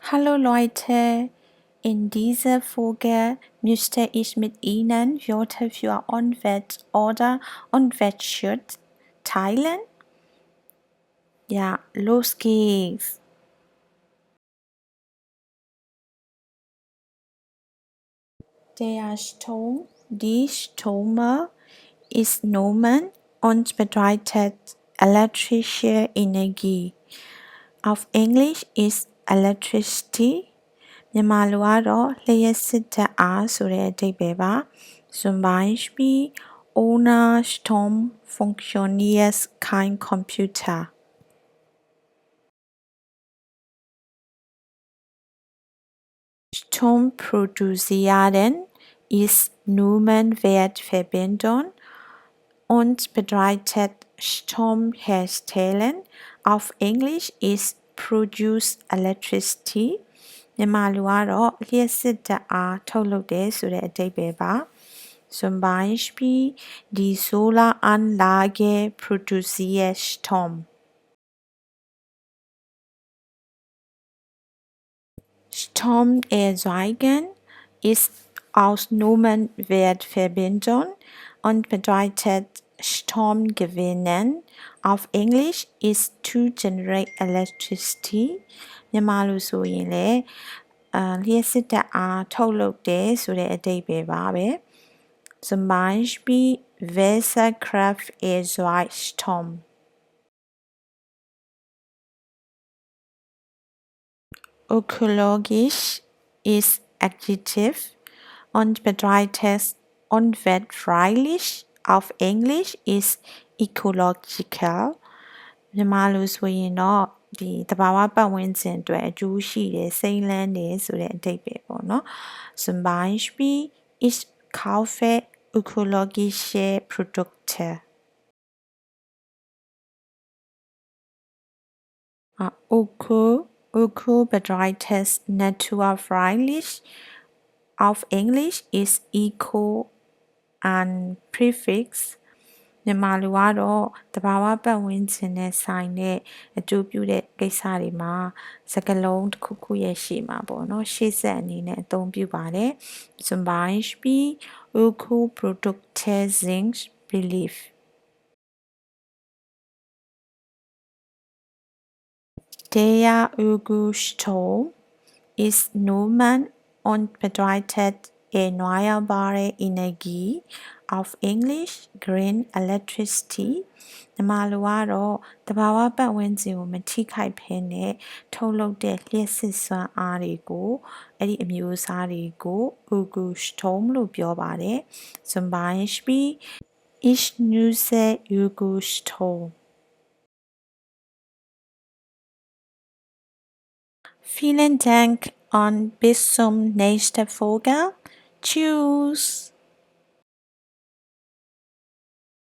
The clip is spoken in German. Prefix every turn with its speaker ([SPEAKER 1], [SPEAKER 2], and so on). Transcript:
[SPEAKER 1] Hallo Leute, in dieser Folge möchte ich mit Ihnen Wörter für Unwett oder Unwettschutz teilen. Ja, los geht's. Der Strom, die Stürme ist Nomen und bedeutet elektrische Energie. Auf Englisch ist electricity မြန်မာလိုကတော့လျှပ်စစ်ဓာတ်အားဆိုတဲ့အဓိပ္ပာယ်ပါ Zum Beispiel ohne Strom funktioniert kein Computer Strom produzieren ist Nomenwertverbindung und bedeutet Strom herstellen. Auf Englisch ist produce electricity မြန်မာလိုကတော့လျှပ်စစ်ဓာတ်အားထုတ်လုပ်တယ်ဆိုတဲ့အဓိပ္ပာယ်ပါ Zum Beispiel die Solaranlage produziert Strom Strom erzeugen ist aus Nomenwertverbindung und bedeutet Strom gewinnen. Auf Englisch ist to generate electricity မြန်မာလိုဆိုရင်လည်းလျှပ်စစ်ဓာတ်အားထုတ်လုပ်တယ်ဆိုတဲ့အဓိပ္ပာယ်ပါပဲ Zum Beispiel Wasserkraft erzeugt Strom Ökologisch ist Adjektiv und bedeutet unwertfreilich. Auf Englisch ist ecological. မြန်မာလိုဆိုရင်တော့ဒီတဘာဝပတ်ဝန်းကျင်အတွက်အကျိုးရှိတယ်စိမ်းလန်းတယ်ဆိုတဲ့အဓိပ္ပာယ်ပေါ့နော် Zum Beispiel ich kaufe ökologische Produkte Öko bedeutet naturfreundlich Auf Englisch ist eco ein Präfix မြန်မာလိုကတော့တဘာဝပတ်ဝန်းကျင်နဲ့ဆိုင်တဲ့အကျိုးပြုတဲ့ကိစ္စတွေမှာစကားလုံးတစ်ခုခုရဲ့ရှေ့မှာပေါ့နော်ရှေ့ဆက်အနေနဲ့အသုံးပြုပါတယ် Zum Beispiel Ökoprodukte sind billig Der Ökostrom ist Nomen und bedeutet erneuerbare Energie auf English green electricity မြန်မာလိုကတော့တဘာဝပတ်ဝန်းကျင်ကိုမထိခိုက်ဘဲနဲ့ထုတ်လုပ်တဲ့လျှပ်စစ်စွမ်းအားတွေကိုအဲ့ဒီအမျိုးအစားတွေကို Ökostrom လို့ပြောပါတယ် Zum Beispiel Ich nutze Ökostrom Vielen Dank und bis zum nächsten Folge. Tschüss.